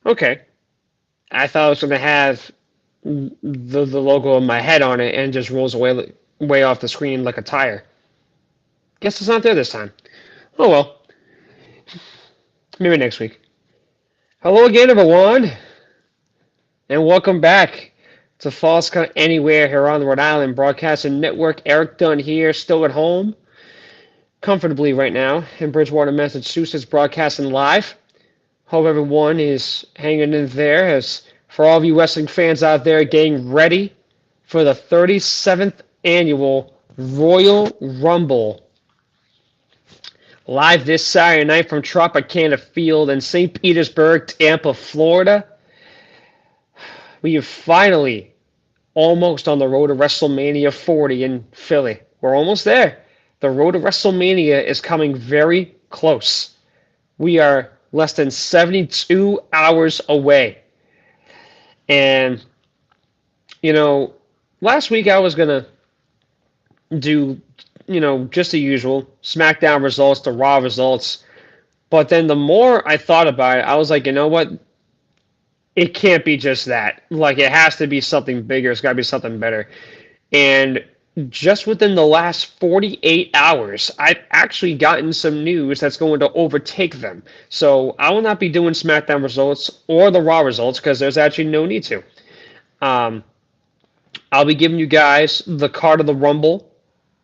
Okay. I thought I was going to have the logo of my head on it and just rolls way off the screen like a tire. Guess it's not there this time. Oh well, maybe next week. Hello again, everyone, and welcome back to Falls Count Anywhere here on the Rhode Island Broadcasting Network. Erik Dunn here, still at home, comfortably right now in Bridgewater, Massachusetts, broadcasting live. Hope everyone is hanging in there. As for all of you wrestling fans out there, getting ready for the 37th annual Royal Rumble. Live this Saturday night from Tropicana Field in St. Petersburg, Tampa, Florida. We are finally almost on the road to WrestleMania 40 in Philly. We're almost there. The road to WrestleMania is coming very close. We are less than 72 hours away. And, last week I was going to do, just the usual SmackDown results, the Raw results. But then the more I thought about it, I was like, you know what? It can't be just that. Like, it has to be something bigger. It's got to be something better. And just within the last 48 hours, I've actually gotten some news that's going to overtake them. So I will not be doing SmackDown results or the Raw results because there's actually no need to. Um, I'll be giving you guys the card of the Rumble,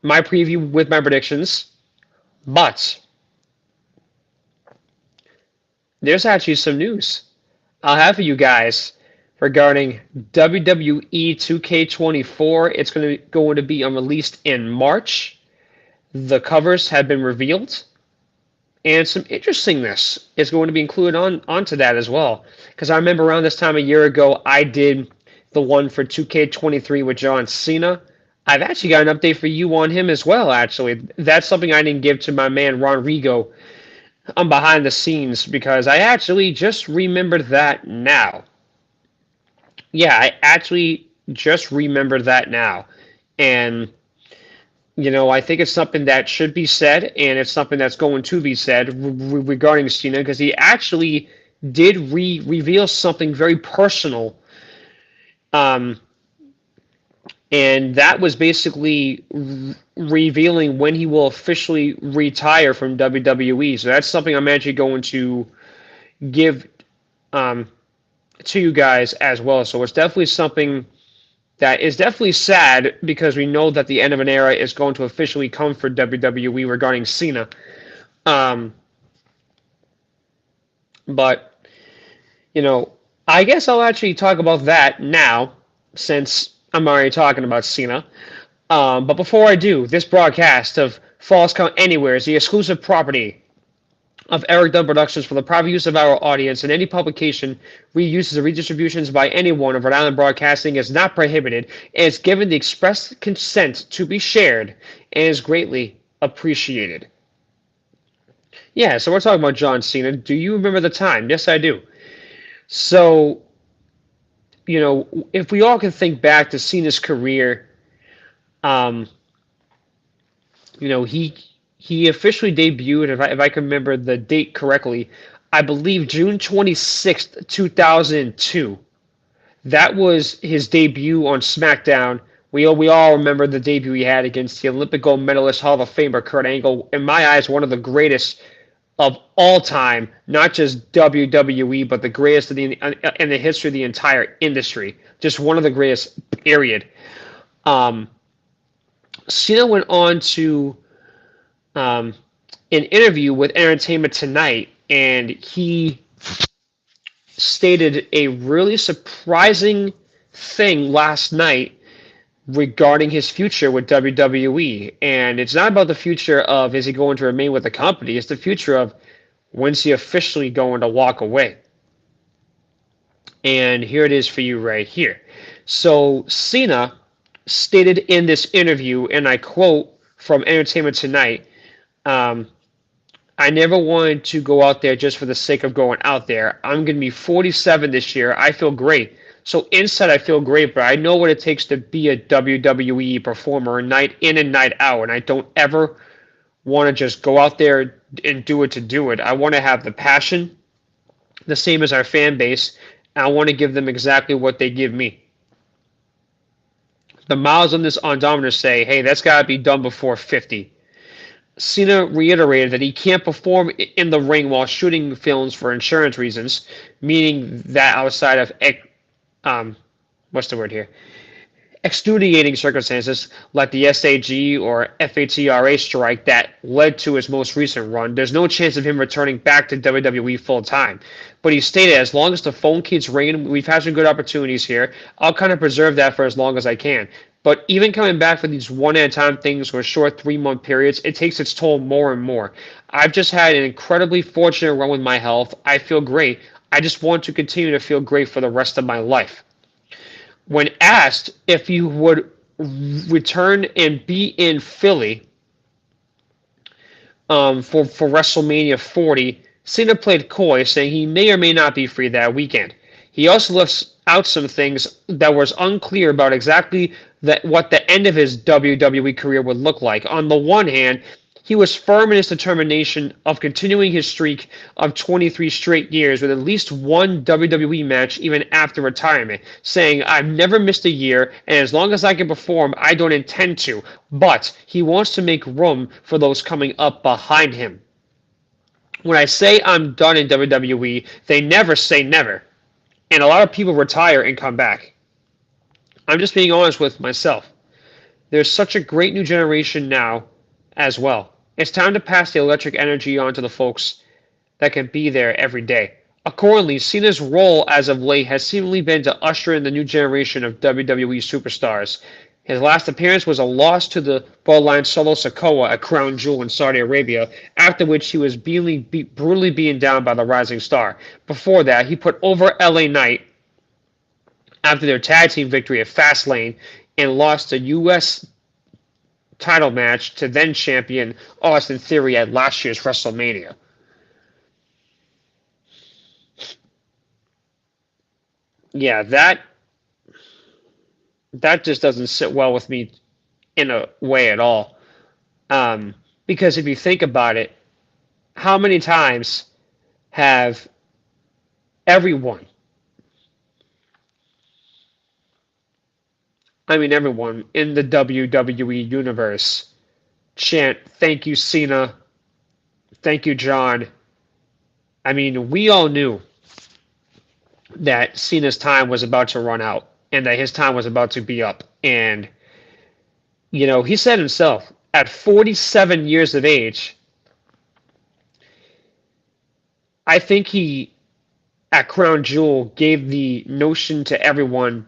my preview with my predictions, but there's actually some news I'll have for you guys regarding WWE 2K24. It's going to be released in March. The covers have been revealed, and some interestingness is going to be included onto that as well. Because I remember around this time a year ago, I did the one for 2K23 with John Cena. I've actually got an update for you on him as well, actually. That's something I didn't give to my man Ron Rigo. I'm behind the scenes because I actually just remembered that now. Yeah, I actually just remembered that now. And, I think it's something that should be said, and it's something that's going to be said regarding Cena because he actually did reveal something very personal. Um, and that was basically revealing when he will officially retire from WWE. So that's something I'm actually going to give um, to you guys as well. So it's definitely something that is definitely sad because we know that the end of an era is going to officially come for WWE regarding Cena. Um, but, I guess I'll actually talk about that now since I'm already talking about Cena. But before I do, this broadcast of Falls Count Anywhere is the exclusive property of Erik Dunn Productions for the private use of our audience, and any publication, reuses, or redistributions by anyone of Rhode Island Broadcasting is not prohibited and is given the express consent to be shared and is greatly appreciated. Yeah, so we're talking about John Cena. Do you remember the time? Yes, I do. So, if we all can think back to Cena's career, um, he officially debuted, if I can remember the date correctly, I believe June 26th, 2002. That was his debut on SmackDown. We all remember the debut he had against the Olympic gold medalist Hall of Famer Kurt Angle. In my eyes, one of the greatest of all time, not just WWE, but the greatest in the history of the entire industry. Just one of the greatest, period. Um, Cena went on to um, an interview with Entertainment Tonight, and he stated a really surprising thing last night regarding his future with WWE. And it's not about the future of is he going to remain with the company, it's the future of when's he officially going to walk away. And here it is for you right here. So Cena stated in this interview, and I quote from Entertainment Tonight, um, I never wanted to go out there just for the sake of going out there. I'm going to be 47 this year. I feel great. So inside I feel great, but I know what it takes to be a WWE performer night in and night out, and I don't ever want to just go out there and do it to do it. I want to have the passion. the same as our fan base. I want to give them exactly what they give me. The miles on this odometer say, hey, that's got to be done before 50. Cena reiterated that he can't perform in the ring while shooting films for insurance reasons, meaning that outside of um, what's the word here? Extenuating circumstances like the SAG or FATRA strike that led to his most recent run, there's no chance of him returning back to WWE full time. But he stated, as long as the phone keeps ringing, we've had some good opportunities here. I'll kind of preserve that for as long as I can. But even coming back for these one at a time things or short 3 month periods, it takes its toll more and more. I've just had an incredibly fortunate run with my health. I feel great. I just want to continue to feel great for the rest of my life. When asked if he would return and be in Philly for WrestleMania 40, Cena played coy, saying he may or may not be free that weekend. He also left out some things that was unclear about exactly what the end of his WWE career would look like. On the one hand, he was firm in his determination of continuing his streak of 23 straight years with at least one WWE match even after retirement, saying, I've never missed a year, and as long as I can perform, I don't intend to. But he wants to make room for those coming up behind him. When I say I'm done in WWE, they never say never. And a lot of people retire and come back. I'm just being honest with myself. There's such a great new generation now as well. It's time to pass the electric energy on to the folks that can be there every day. Accordingly, Cena's role as of late has seemingly been to usher in the new generation of WWE superstars. His last appearance was a loss to the Bloodline Solo Sikoa at Crown Jewel in Saudi Arabia, after which he was brutally beaten down by the Rising Star. Before that, he put over LA Knight after their tag team victory at Fastlane and lost a U.S. title match to then champion Austin Theory at last year's WrestleMania. Yeah, that just doesn't sit well with me in a way at all. Because if you think about it, how many times have everyone, I mean everyone in the WWE universe, chant, thank you, Cena, thank you, John. I mean, we all knew that Cena's time was about to run out and that his time was about to be up. And, he said himself, at 47 years of age, I think he, at Crown Jewel, gave the notion to everyone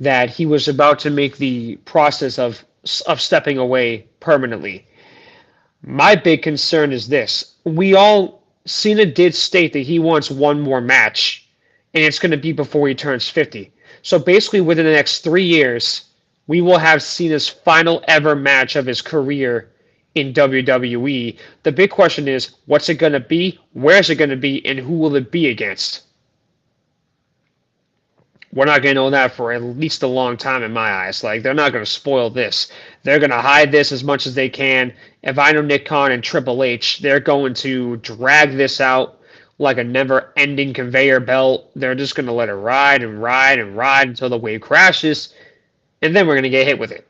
that he was about to make the process of stepping away permanently. My big concern is this. Cena did state that he wants one more match, and it's going to be before he turns 50. So basically, within the next 3 years, we will have Cena's final ever match of his career in WWE. The big question is, what's it going to be, where's it going to be, and who will it be against? We're not going to know that for at least a long time in my eyes. Like, they're not going to spoil this. They're going to hide this as much as they can. If I know Nick Khan and Triple H, they're going to drag this out like a never-ending conveyor belt. They're just going to let it ride and ride and ride until the wave crashes, and then we're going to get hit with it.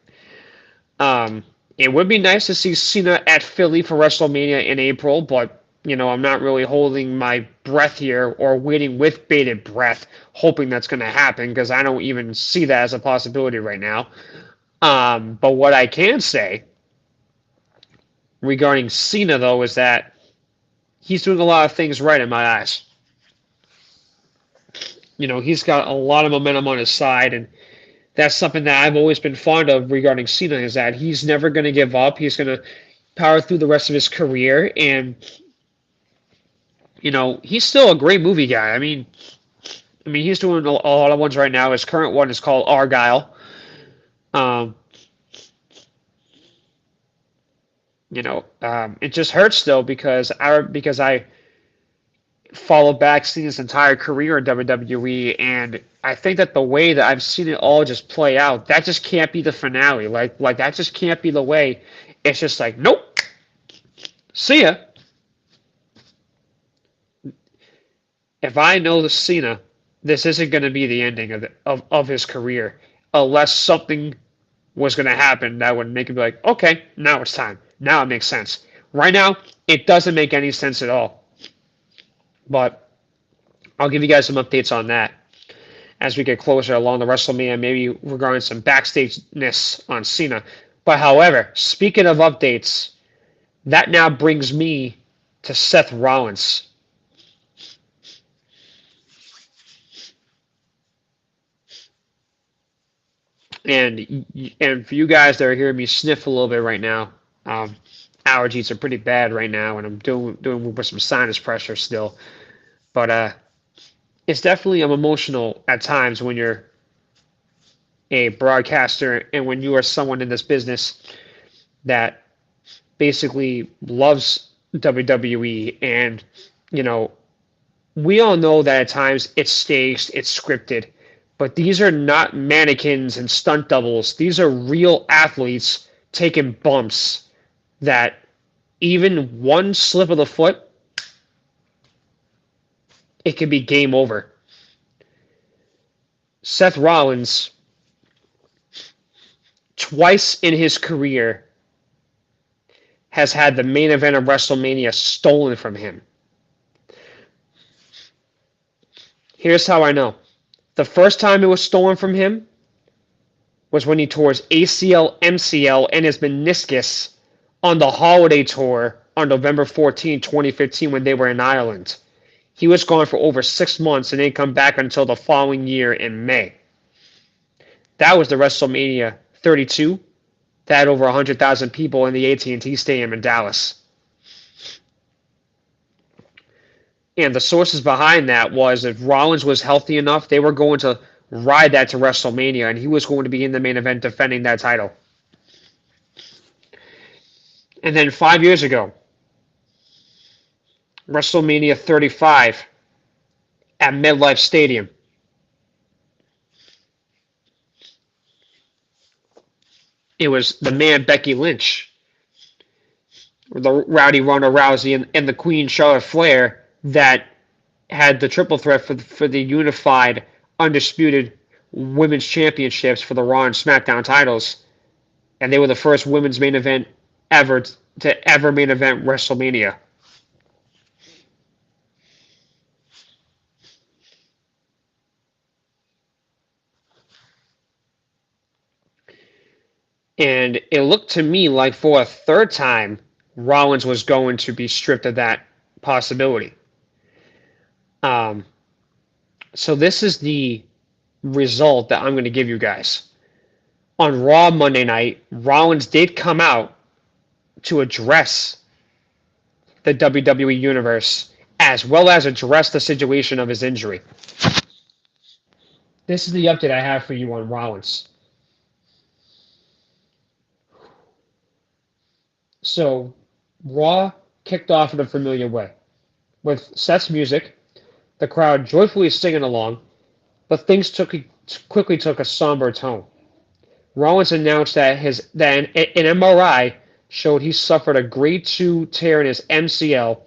It would be nice to see Cena at Philly for WrestleMania in April, but I'm not really holding my breath here or waiting with bated breath, hoping that's going to happen because I don't even see that as a possibility right now. But what I can say regarding Cena, though, is that he's doing a lot of things right in my eyes. He's got a lot of momentum on his side, and that's something that I've always been fond of regarding Cena, is that he's never going to give up. He's going to power through the rest of his career, and he's still a great movie guy. I mean, he's doing a lot of ones right now. His current one is called Argyle. It just hurts though because I followed back seeing his entire career in WWE, and I think that the way that I've seen it all just play out, that just can't be the finale. Like that just can't be the way. It's just like, nope, see ya. if I know the Cena, this isn't going to be the ending of his career unless something was going to happen that would make him be like, okay, now it's time. Now it makes sense. Right now, it doesn't make any sense at all. But I'll give you guys some updates on that as we get closer along the WrestleMania, maybe regarding some backstage-ness on Cena. But however, speaking of updates, that now brings me to Seth Rollins. And for you guys that are hearing me sniff a little bit right now, um, allergies are pretty bad right now, and I'm doing with some sinus pressure still. But it's definitely emotional at times when you're a broadcaster and when you are someone in this business that basically loves WWE. And you know, we all know that at times it's staged, it's scripted, but these are not mannequins and stunt doubles. These are real athletes taking bumps that even one slip of the foot, it could be game over. Seth Rollins, twice in his career, has had the main event of WrestleMania stolen from him. Here's how I know. The first time it was stolen from him was when he tore his ACL, MCL, and his meniscus on the Holiday Tour on November 14, 2015, when they were in Ireland. He was gone for over 6 months and didn't come back until the following year in May. That was the WrestleMania 32. That had over 100,000 people in the AT&T Stadium in Dallas. And the sources behind that was if Rollins was healthy enough, they were going to ride that to WrestleMania, and he was going to be in the main event defending that title. And then 5 years ago, WrestleMania 35 at MetLife Stadium. It was the man Becky Lynch, the Rowdy Ronda Rousey, and the Queen Charlotte Flair that had the triple threat for the unified, undisputed women's championships for the Raw and SmackDown titles. And they were the first women's main event ever to ever main event WrestleMania. And it looked to me like for a third time, Rollins was going to be stripped of that possibility. So this is the result that I'm going to give you guys. On Raw Monday night, Rollins did come out to address the WWE Universe as well as address the situation of his injury. This is the update I have for you on Rollins. So, Raw kicked off in a familiar way, with Seth's music, the crowd joyfully singing along, but things quickly took a somber tone. Rollins announced that an MRI showed he suffered a grade 2 tear in his MCL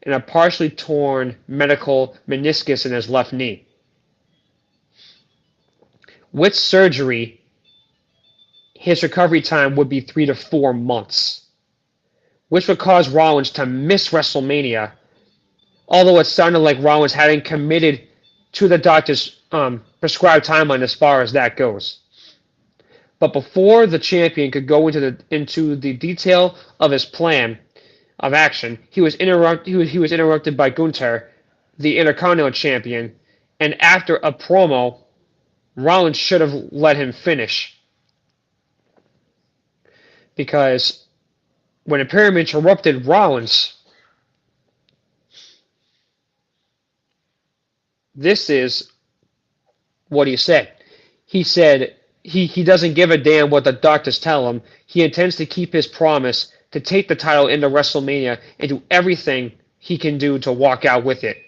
and a partially torn medial meniscus in his left knee. With surgery, his recovery time would be 3 to 4 months, which would cause Rollins to miss WrestleMania, although it sounded like Rollins hadn't committed to the doctor's prescribed timeline as far as that goes. But before the champion could go into the detail of his plan of action, he was interrupted by Gunther, the Intercontinental Champion, and after a promo, Rollins should have let him finish. Because when Imperium interrupted Rollins, this is what he said. He said he doesn't give a damn what the doctors tell him. He intends to keep his promise to take the title into WrestleMania and do everything he can do to walk out with it.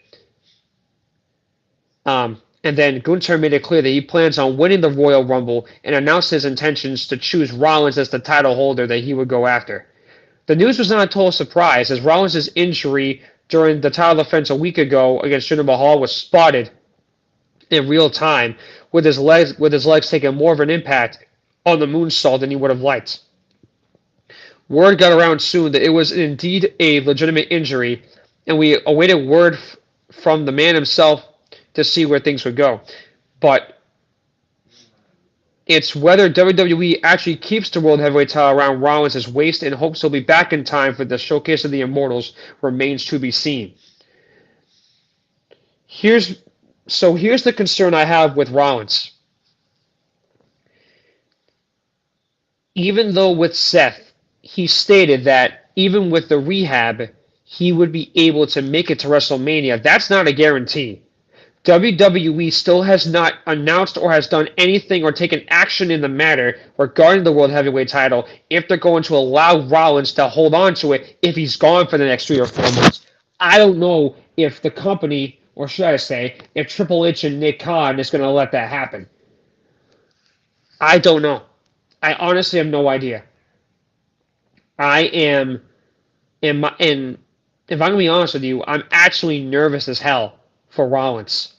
And then Gunther made it clear that he plans on winning the Royal Rumble and announced his intentions to choose Rollins as the title holder that he would go after. The news was not a total surprise, as Rollins' injury during the title defense a week ago against Jinder Mahal was spotted in real time with his legs taking more of an impact on the moonsault than he would have liked. Word got around soon that it was indeed a legitimate injury, and we awaited word from the man himself to see where things would go. But it's whether WWE actually keeps the World Heavyweight title around Rollins' waist and hopes he'll be back in time for the Showcase of the Immortals remains to be seen. Here's the concern I have with Rollins. Even though with Seth, he stated that even with the rehab, he would be able to make it to WrestleMania. That's not a guarantee. WWE still has not announced or has done anything or taken action in the matter regarding the World Heavyweight title if they're going to allow Rollins to hold on to it if he's gone for the next 3 or 4 months. I don't know if the company, or should I say, if Triple H and Nick Khan is going to let that happen. I don't know. I honestly have no idea. I am, and if I'm going to be honest with you, I'm actually nervous as hell for Rollins.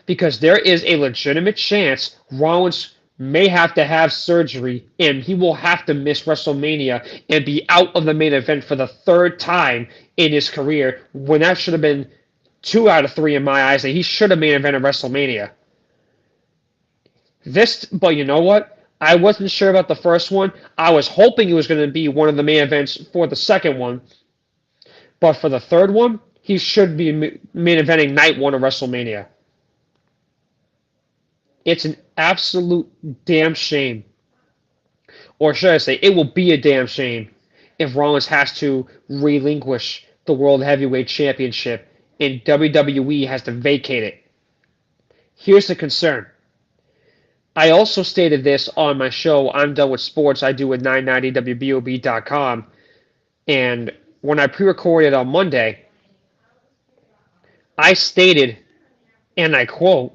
Because there is a legitimate chance Rollins may have to have surgery and he will have to miss WrestleMania and be out of the main event for the 3rd time in his career when that should have been 2 out of 3 in my eyes that he should have main evented WrestleMania. But you know what? I wasn't sure about the first one. I was hoping it was going to be one of the main events for the second one. But for the third one, he should be main eventing night 1 of WrestleMania. It's an absolute damn shame. Or should I say, it will be a damn shame if Rollins has to relinquish the World Heavyweight Championship and WWE has to vacate it. Here's the concern. I also stated this on my show, I'm Done With Sports, I do with 990WBOB.com. And when I pre-recorded on Monday, I stated, and I quote,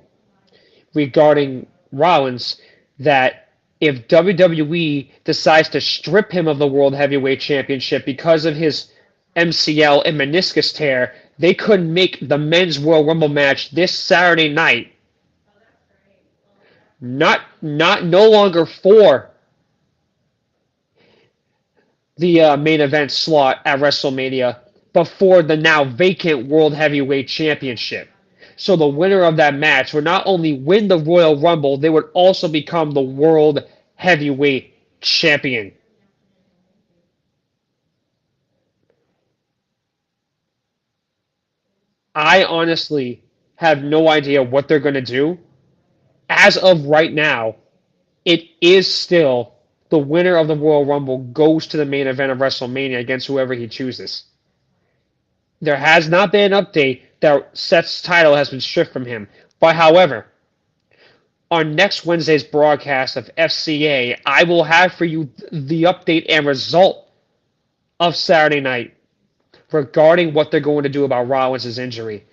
regarding Rollins, that if WWE decides to strip him of the World Heavyweight Championship because of his MCL and meniscus tear, they could make the Men's Royal Rumble match this Saturday night no longer for the main event slot at WrestleMania, but for the now vacant World Heavyweight Championship. So the winner of that match would not only win the Royal Rumble, they would also become the World Heavyweight Champion. I honestly have no idea what they're going to do. As of right now, it is still the winner of the Royal Rumble goes to the main event of WrestleMania against whoever he chooses. There has not been an update that Seth's title has been stripped from him. But however, on next Wednesday's broadcast of FCA, I will have for you the update and result of Saturday night regarding what they're going to do about Rollins' injury.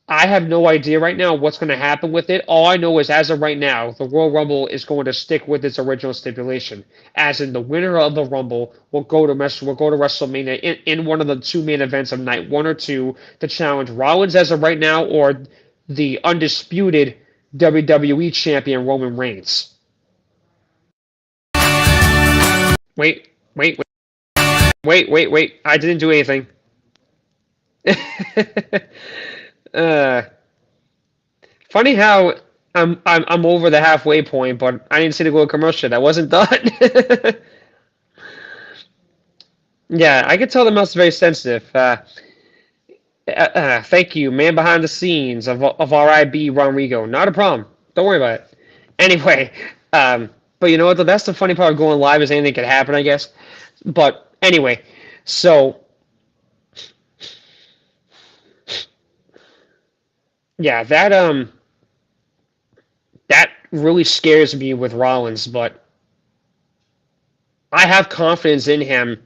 I have no idea right now what's going to happen with it. All I know is as of right now, the Royal Rumble is going to stick with its original stipulation, as in the winner of the Rumble will go to WrestleMania in one of the 2 main events of night 1 or 2 to challenge Rollins as of right now or the undisputed WWE Champion Roman Reigns. Wait. I didn't do anything. Funny how I'm over the halfway point, but I didn't see the go commercial. That wasn't done. Yeah, I could tell the mouse is very sensitive. Thank you, man behind the scenes of RIB Rodrigo. Not a problem. Don't worry about it. Anyway, but you know what? That's the funny part of going live is anything can happen, I guess. But anyway, so yeah, that really scares me with Rollins, but I have confidence in him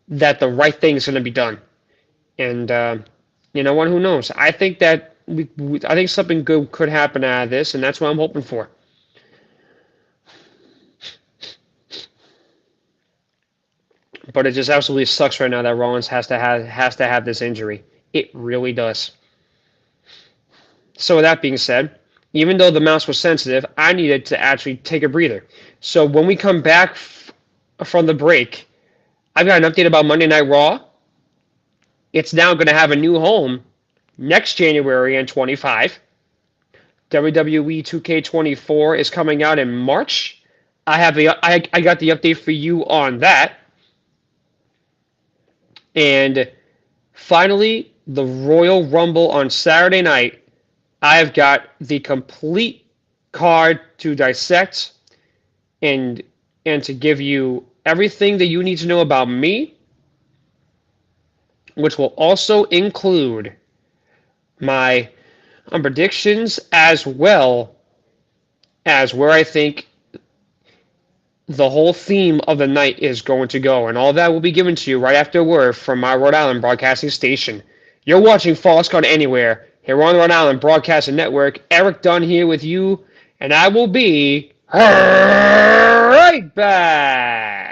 that the right thing is going to be done. And you know what? Who knows? I think that I think something good could happen out of this, and that's what I'm hoping for. But it just absolutely sucks right now that Rollins has to have this injury. It really does. So with that being said, even though the mouse was sensitive, I needed to actually take a breather. So when we come back from the break, I've got an update about Monday Night Raw. It's now going to have a new home next January in 25. WWE 2K24 is coming out in March. I got the update for you on that. And finally, the Royal Rumble on Saturday night. I've got the complete card to dissect and to give you everything that you need to know about me, which will also include my predictions as well as where I think the whole theme of the night is going to go. And all that will be given to you right after a word from my Rhode Island broadcasting station. You're watching False Count Anywhere here on the Rhode Island Broadcasting Network. Erik Dunn here with you, and I will be right back.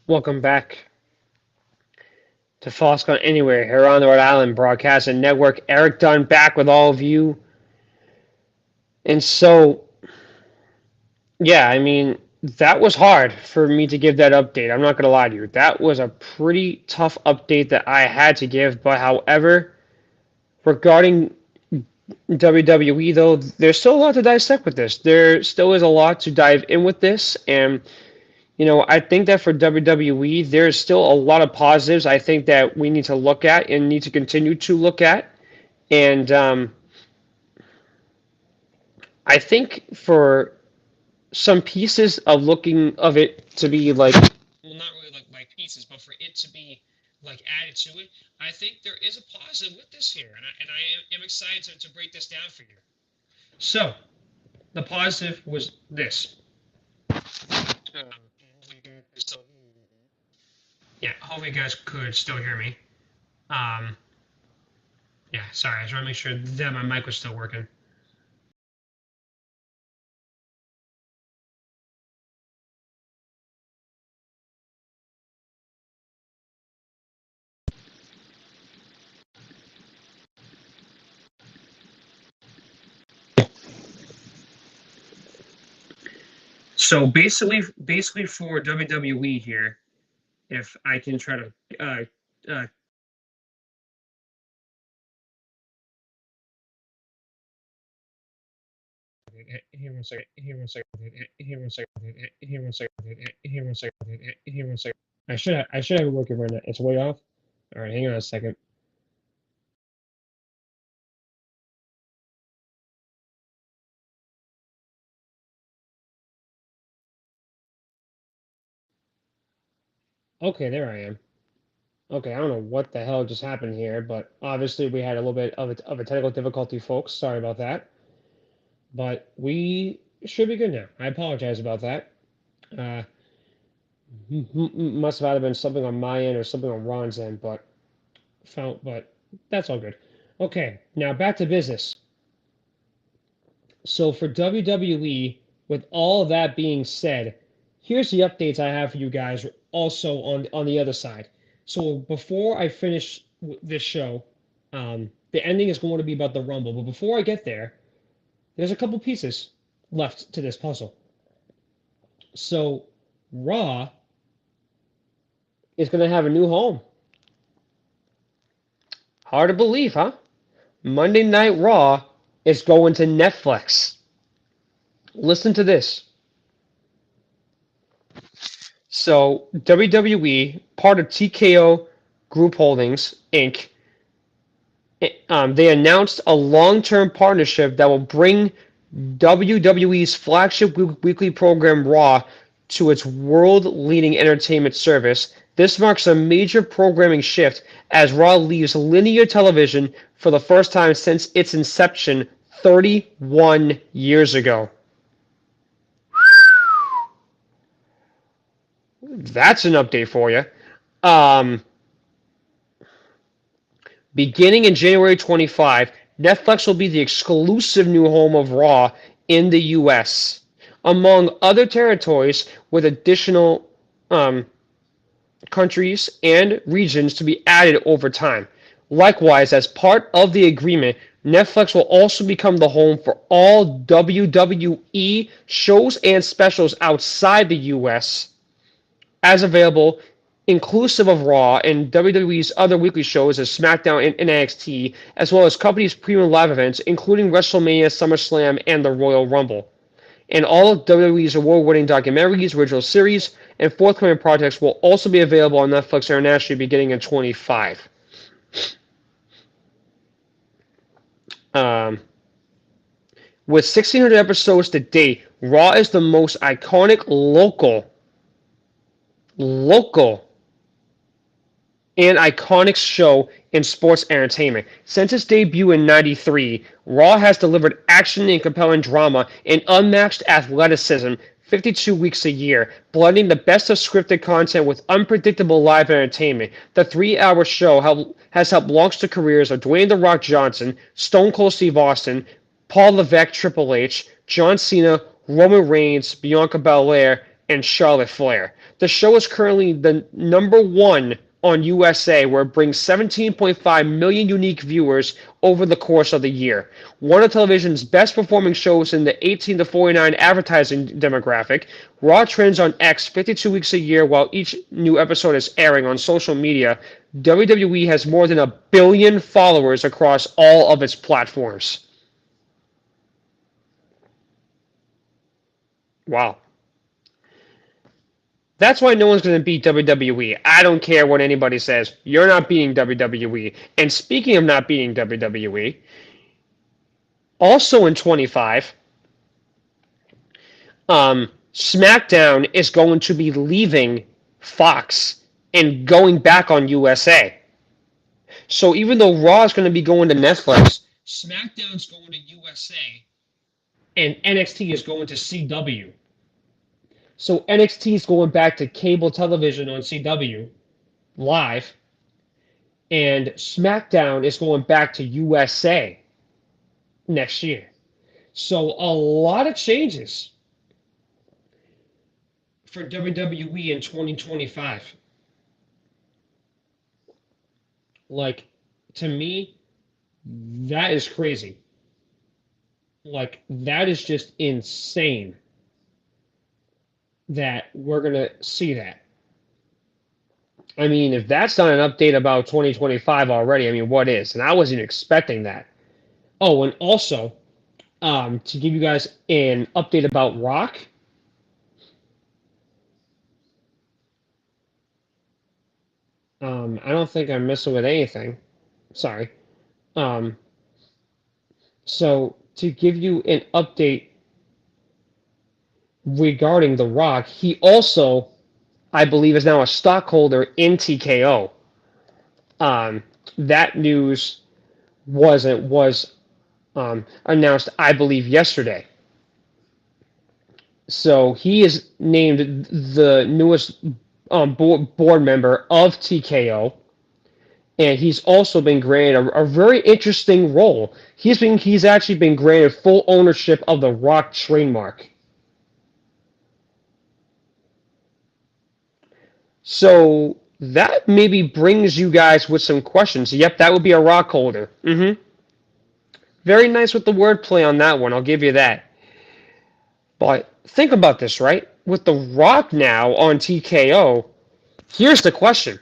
Welcome back to False Count Anywhere here on the Rhode Island Broadcasting Network. Erik Dunn back with all of you. And so, yeah, I mean, that was hard for me to give that update. I'm not going to lie to you. That was a pretty tough update that I had to give. But however, regarding WWE, though, there's still a lot to dissect with this. There still is a lot to dive in with this. And, I think that for WWE, there's still a lot of positives I think that we need to look at and need to continue to look at. And I think for some pieces of it to be like, well, not really like pieces, but for it to be like added to it, I think there is a positive with this here, and I am excited to break this down for you. So the positive was this. Yeah, hopefully you guys could still hear me. Yeah, sorry, I just want to make sure that my mic was still working. So basically for WWE here, if I can try to here one second, here one second, here one second, here one second, here one second, here one second. I should have it working right now. It's way off. All right, hang on a second. Okay, there I am. Okay, I don't know what the hell just happened here, but obviously we had a little bit of a technical difficulty, folks. Sorry about that. But we should be good now. I apologize about that. Uh, must have either been something on my end or something on Ron's end, but that's all good. Okay, now back to business. So for WWE, with all that being said, here's the updates I have for you guys also on the other side. So before I finish this show, the ending is going to be about the Rumble. But before I get there, there's a couple pieces left to this puzzle. So Raw is going to have a new home. Hard to believe, huh? Monday Night Raw is going to Netflix. Listen to this. So WWE, part of TKO Group Holdings Inc., they announced a long-term partnership that will bring WWE's flagship weekly program Raw to its world-leading entertainment service. This marks a major programming shift as Raw leaves linear television for the first time since its inception 31 years ago. That's an update for you. Um, Beginning in January 25, Netflix will be the exclusive new home of Raw in the U.S., among other territories, with additional countries and regions to be added over time. Likewise, as part of the agreement, Netflix will also become the home for all WWE shows and specials outside the U.S. as available, inclusive of Raw and WWE's other weekly shows as SmackDown and NXT, as well as company's premium live events, including WrestleMania, SummerSlam, and the Royal Rumble. And all of WWE's award-winning documentaries, original series, and forthcoming projects will also be available on Netflix internationally beginning in 25. With 1,600 episodes to date, Raw is the most iconic local and iconic show in sports entertainment. Since its debut in '93, Raw has delivered action and compelling drama and unmatched athleticism 52 weeks a year, blending the best of scripted content with unpredictable live entertainment. The 3-hour show has helped launch the careers of Dwayne "The Rock" Johnson, Stone Cold Steve Austin, Paul Levesque Triple H, John Cena, Roman Reigns, Bianca Belair, and Charlotte Flair. The show is currently the #1 on USA, where it brings 17.5 million unique viewers over the course of the year. One of television's best performing shows in the 18 to 49 advertising demographic, Raw trends on X 52 weeks a year while each new episode is airing on social media. WWE has more than 1 billion followers across all of its platforms. Wow. That's why no one's going to beat WWE. I don't care what anybody says. You're not beating WWE. And speaking of not beating WWE, also in 25, SmackDown is going to be leaving Fox and going back on USA. So even though Raw is going to be going to Netflix, SmackDown's going to USA, and NXT is going to CW. So NXT is going back to cable television on CW live, and SmackDown is going back to USA next year. So a lot of changes for WWE in 2025. Like, to me, that is crazy. Like, that is just insane that we're going to see that. I mean, if that's not an update about 2025 already, I mean, what is? And I wasn't expecting that. Oh, and also, to give you guys an update about Rock, I don't think I'm messing with anything. Sorry. Um, so, to give you an update regarding The Rock, he also, I believe, is now a stockholder in TKO. That news was announced, I believe, yesterday. So he is named the newest board member of TKO, and he's also been granted a very interesting role. He's actually been granted full ownership of the Rock trademark. So that maybe brings you guys with some questions. Yep, that would be a Rock holder. Very nice with the wordplay on that one. I'll give you that. But think about this, right? With the Rock now on TKO, here's the question: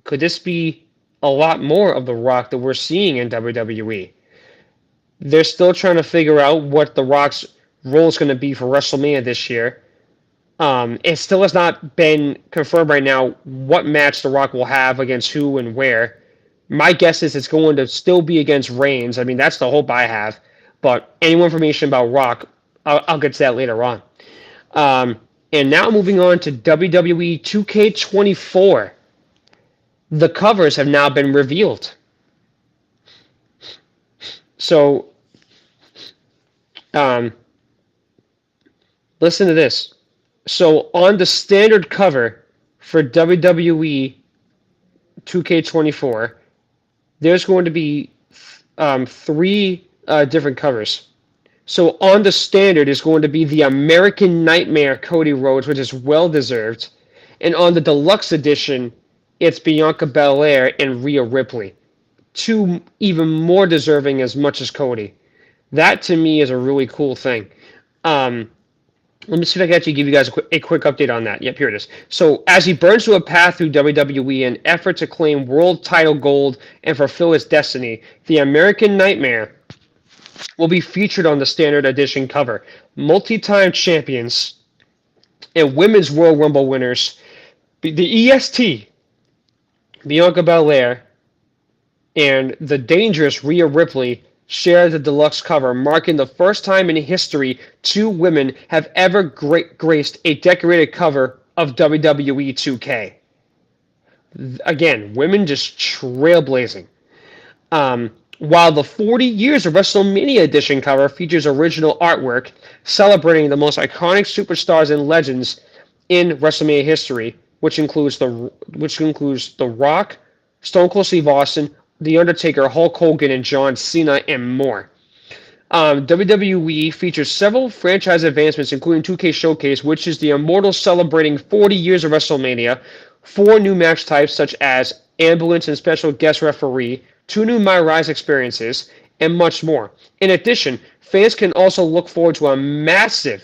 could this be a lot more of the Rock that we're seeing in WWE? They're still trying to figure out what the Rock's role is going to be for WrestleMania this year. It still has not been confirmed right now what match The Rock will have against who and where. My guess is it's going to still be against Reigns. I mean, that's the hope I have. But any more information about Rock, I'll get to that later on. And now moving on to WWE 2K24. The covers have now been revealed. So, listen to this. So on the standard cover for WWE 2K24, there's going to be three different covers. So on the standard is going to be the American Nightmare Cody Rhodes, which is well deserved, and on the deluxe edition, it's Bianca Belair and Rhea Ripley, two even more deserving as much as Cody. That to me is a really cool thing. Let me see if I can actually give you guys a quick update on that. Yep, here it is. So as he burns through a path through WWE in an effort to claim world title gold and fulfill his destiny, the American Nightmare will be featured on the standard edition cover. Multi-time champions and women's Royal Rumble winners, the EST, Bianca Belair, and the dangerous Rhea Ripley share the deluxe cover, marking the first time in history two women have ever graced a decorated cover of WWE 2K. Again, women just trailblazing. While the 40 Years of WrestleMania edition cover features original artwork celebrating the most iconic superstars and legends in WrestleMania history, which includes The Rock, Stone Cold Steve Austin, The Undertaker, Hulk Hogan, and John Cena, and more. WWE features several franchise advancements, including 2K Showcase, which is the Immortals celebrating 40 years of WrestleMania, 4 new match types such as Ambulance and Special Guest Referee, 2 new My Rise experiences, and much more. In addition, fans can also look forward to a massive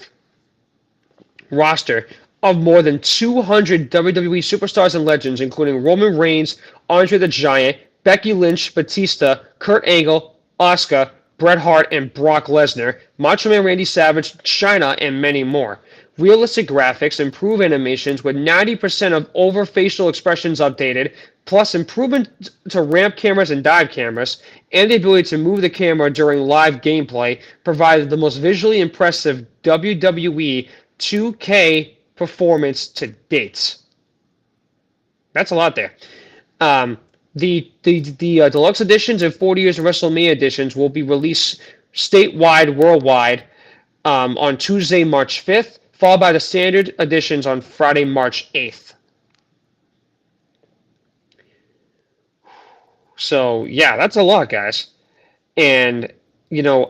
roster of more than 200 WWE superstars and legends, including Roman Reigns, Andre the Giant, Becky Lynch, Batista, Kurt Angle, Asuka, Bret Hart, and Brock Lesnar, Macho Man Randy Savage, Chyna, and many more. Realistic graphics, improved animations with 90% of over facial expressions updated, plus improvement to ramp cameras and dive cameras, and the ability to move the camera during live gameplay provided the most visually impressive WWE 2K performance to date. That's a lot there. The deluxe editions and 40 Years of WrestleMania editions will be released statewide, worldwide, on Tuesday, March 5th, followed by the standard editions on Friday, March 8th. So, yeah, that's a lot, guys. And,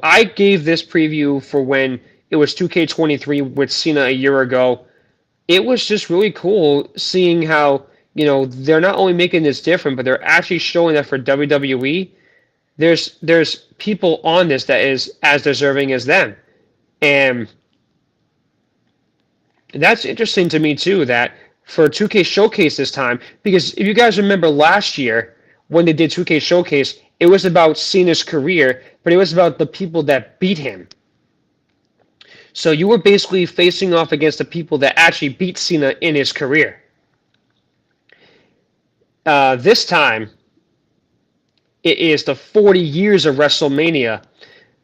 I gave this preview for when it was 2K23 with Cena a year ago. It was just really cool seeing how, they're not only making this different, but they're actually showing that for WWE, there's people on this that is as deserving as them. And that's interesting to me, too, that for 2K Showcase this time, because if you guys remember last year when they did 2K Showcase, it was about Cena's career, but it was about the people that beat him. So you were basically facing off against the people that actually beat Cena in his career. This time, it is the 40 years of WrestleMania.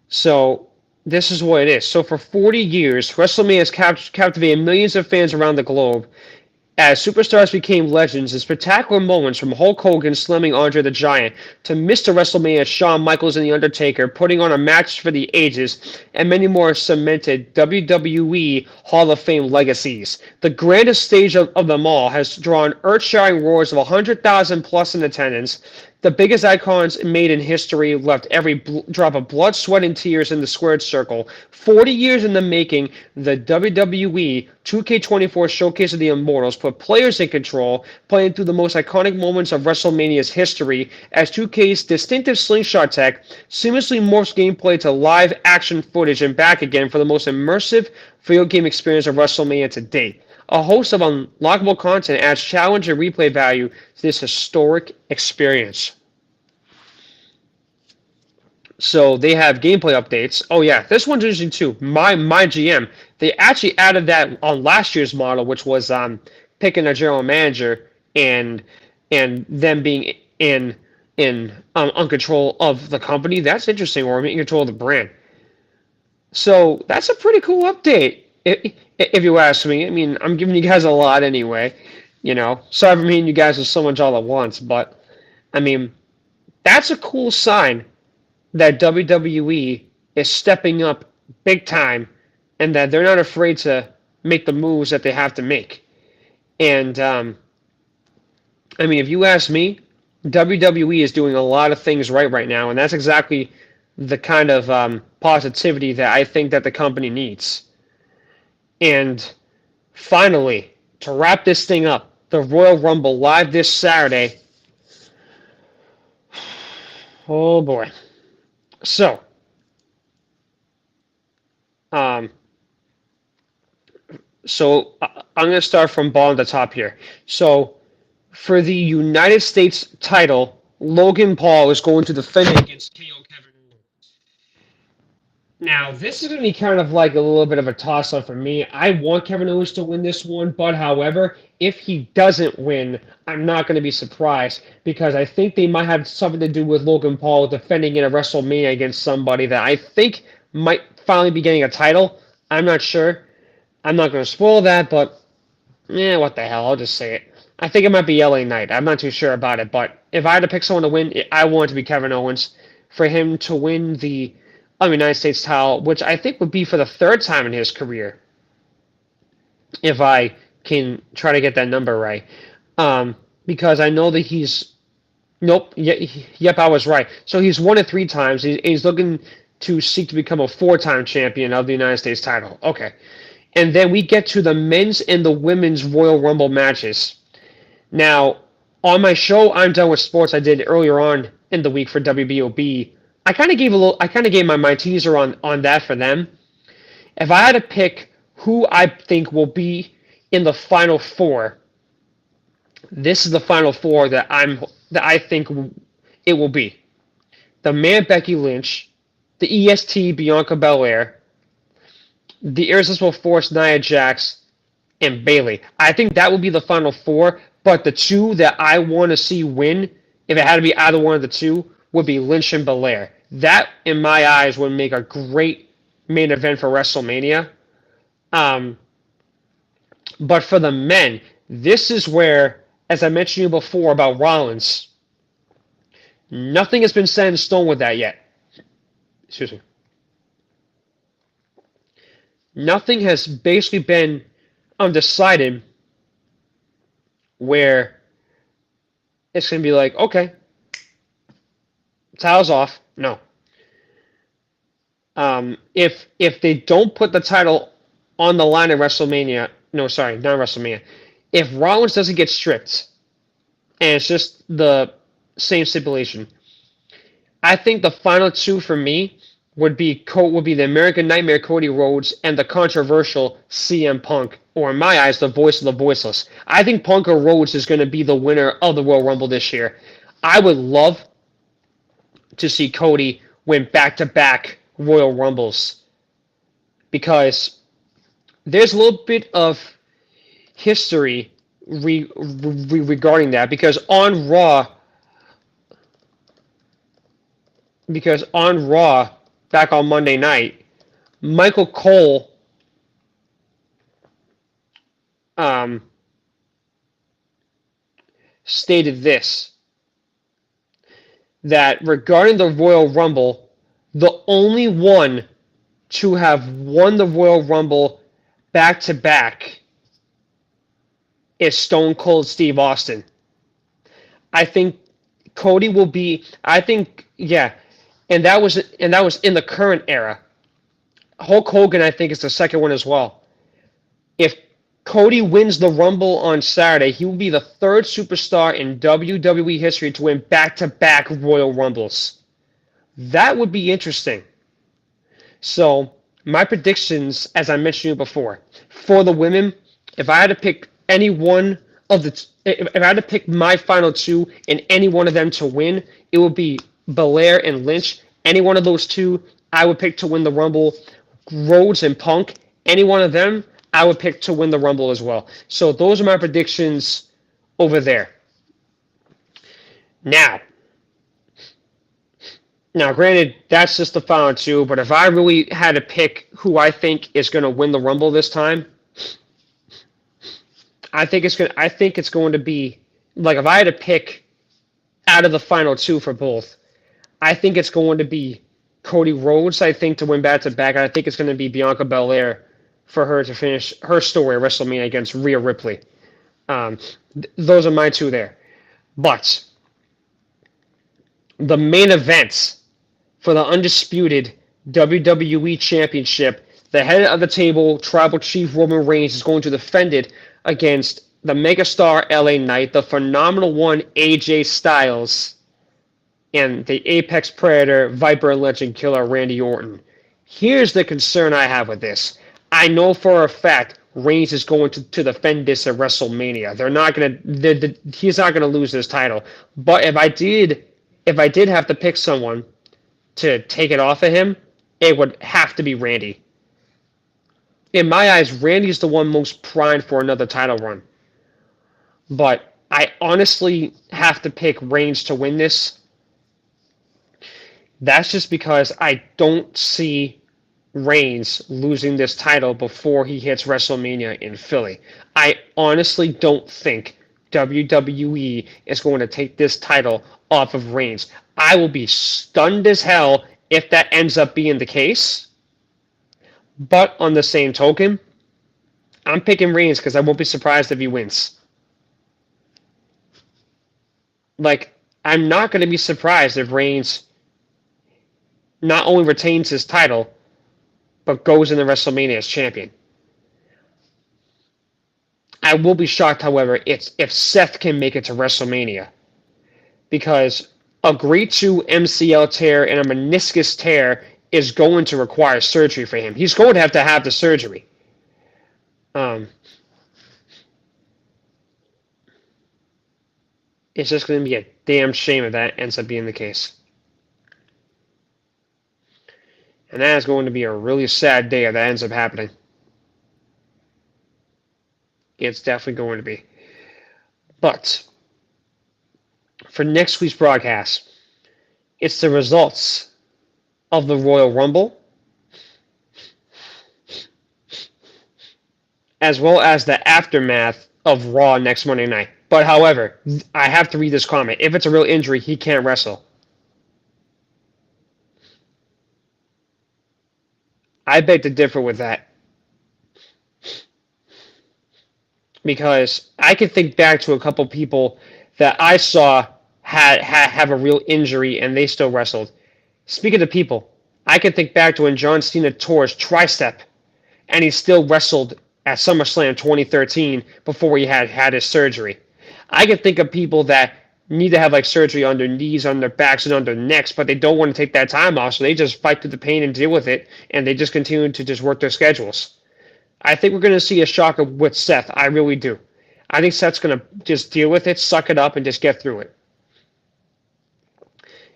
So this is what it is. So for 40 years, WrestleMania has captivated millions of fans around the globe. As superstars became legends, the spectacular moments from Hulk Hogan slamming Andre the Giant to Mr. WrestleMania Shawn Michaels and The Undertaker putting on a match for the ages, and many more cemented WWE Hall of Fame legacies. The grandest stage of them all has drawn earth-shattering roars of 100,000 plus in attendance. The biggest icons made in history left every drop of blood, sweat, and tears in the squared circle. 40 years in the making, the WWE 2K24 Showcase of the Immortals put players in control, playing through the most iconic moments of WrestleMania's history, as 2K's distinctive slingshot tech seamlessly morphs gameplay to live action footage and back again for the most immersive video game experience of WrestleMania to date. A host of unlockable content adds challenge and replay value to this historic experience. So they have gameplay updates. Oh yeah, this one's interesting too. My GM, they actually added that on last year's model, which was picking a general manager and them being on control of the company. That's interesting, or in control of the brand. So that's a pretty cool update, if you ask me. I mean, I'm giving you guys a lot anyway. Sorry for meeting you guys with so much all at once, but I mean, that's a cool sign that WWE is stepping up big time, and that they're not afraid to make the moves that they have to make. And I mean, if you ask me, WWE is doing a lot of things right now, and that's exactly the kind of positivity that I think that the company needs. And finally, to wrap this thing up, the Royal Rumble live this Saturday. Oh boy. So, I'm going to start from bottom to top here. So, for the United States title, Logan Paul is going to defend against KO Kevin Owens. Now, this is going to be kind of like a little bit of a toss-up for me. I want Kevin Owens to win this one, but however, if he doesn't win, I'm not going to be surprised, because I think they might have something to do with Logan Paul defending in a WrestleMania against somebody that I think might finally be getting a title. I'm not sure. I'm not going to spoil that, but what the hell, I'll just say it. I think it might be LA Knight. I'm not too sure about it, but if I had to pick someone to win, I want it to be Kevin Owens. For him to win the United States title, which I think would be for the third time in his career, if I can try to get that number right. Because I know that he's... Nope, yep, I was right. So he's won it 3 times. He's looking to seek to become a 4-time champion of the United States title. Okay. And then we get to the men's and the women's Royal Rumble matches. Now, on my show, I'm Done with Sports, I did earlier on in the week for WBOB, I kind of gave my teaser on that for them. If I had to pick who I think will be in the Final Four, this is the Final Four that I think it will be. The Man Becky Lynch, the EST Bianca Belair, the Irresistible Force Nia Jax, and Bayley. I think that will be the Final Four, but the two that I want to see win, if it had to be either one of the two, would be Lynch and Belair. That, in my eyes, would make a great main event for WrestleMania. But for the men, this is where, as I mentioned to you before about Rollins, nothing has been set in stone with that yet. Excuse me. Nothing has basically been undecided where it's going to be like, okay, title's off. No. If they don't put the title on the line at WrestleMania, no, sorry, not WrestleMania. If Rollins doesn't get stripped, and it's just the same stipulation, I think the final two for me would be the American Nightmare Cody Rhodes and the controversial CM Punk, or in my eyes, the voice of the voiceless. I think Punk or Rhodes is going to be the winner of the Royal Rumble this year. I would love to see Cody win back-to-back Royal Rumbles, because there's a little bit of history regarding that, because on Raw, back on Monday night, Michael Cole stated this, that regarding the Royal Rumble, the only one to have won the Royal Rumble back-to-back is Stone Cold Steve Austin. I think Cody will be, and that was in the current era. Hulk Hogan, I think, is the second one as well. If Cody wins the Rumble on Saturday, he will be the third superstar in WWE history to win back-to-back Royal Rumbles. That would be interesting. So, my predictions, as I mentioned before, for the women, if I had to pick any one of the, if I had to pick my final two and any one of them to win, it would be Belair and Lynch. Any one of those two, I would pick to win the Rumble. Rhodes and Punk, any one of them, I would pick to win the Rumble as well. So those are my predictions over there. Now, granted, that's just the final two, but if I really had to pick who I think is going to win the Rumble this time, I think it's going to be, like, if I had to pick out of the final two for both, I think it's going to be Cody Rhodes, I think, to win back-to-back. I think it's going to be Bianca Belair for her to finish her story at WrestleMania against Rhea Ripley. Those are my two there. But the main event for the undisputed WWE Championship, the head of the table, Tribal Chief Roman Reigns, is going to defend it against the megastar LA Knight, the phenomenal one AJ Styles, and the Apex Predator, Viper Legend Killer Randy Orton. Here's the concern I have with this. I know for a fact Reigns is going to defend this at WrestleMania. He's not gonna lose this title. But if I did have to pick someone to take it off of him, it would have to be Randy. In my eyes, Randy's the one most primed for another title run. But I honestly have to pick Reigns to win this. That's just because I don't see Reigns losing this title before he hits WrestleMania in Philly. I honestly don't think WWE is going to take this title off of Reigns. I will be stunned as hell if that ends up being the case. But on the same token, I'm picking Reigns because I won't be surprised if he wins. Like, I'm not going to be surprised if Reigns not only retains his title, but goes into WrestleMania as champion. I will be shocked, however, if Seth can make it to WrestleMania. Because a grade 2 MCL tear and a meniscus tear is going to require surgery for him. He's going to have the surgery. It's just going to be a damn shame if that ends up being the case. And that is going to be a really sad day if that ends up happening. It's definitely going to be. But for next week's broadcast, it's the results of the Royal Rumble, as well as the aftermath of Raw next Monday night. But however, I have to read this comment. If it's a real injury, he can't wrestle. I beg to differ with that. Because I can think back to a couple people that I saw have a real injury and they still wrestled. Speaking of people, I can think back to when John Cena tore his tricep and he still wrestled at SummerSlam 2013 before he had his surgery. I can think of people that need to have like surgery on their knees, on their backs, and on their necks, but they don't want to take that time off, so they just fight through the pain and deal with it, and they just continue to just work their schedules. I think we're going to see a shocker with Seth. I really do. I think Seth's going to just deal with it, suck it up, and just get through it.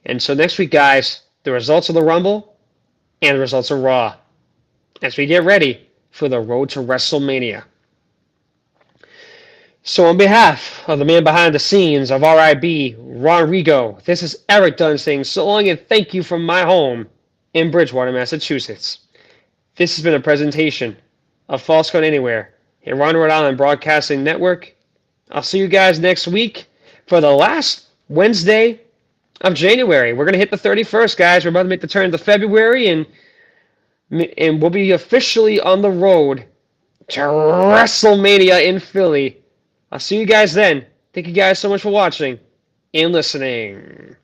And so next week, guys, the results of the Rumble and the results of Raw as we get ready for the road to WrestleMania. So on behalf of the man behind the scenes of RIB, Ron Rigo, this is Erik Dunn saying so long and thank you from my home in Bridgewater, Massachusetts. This has been a presentation of False Count Anywhere here on Rhode Island Broadcasting Network. I'll see you guys next week for the last Wednesday of January. We're going to hit the 31st, guys. We're about to make the turn to February, and we'll be officially on the road to WrestleMania in Philly. I'll see you guys then. Thank you guys so much for watching and listening.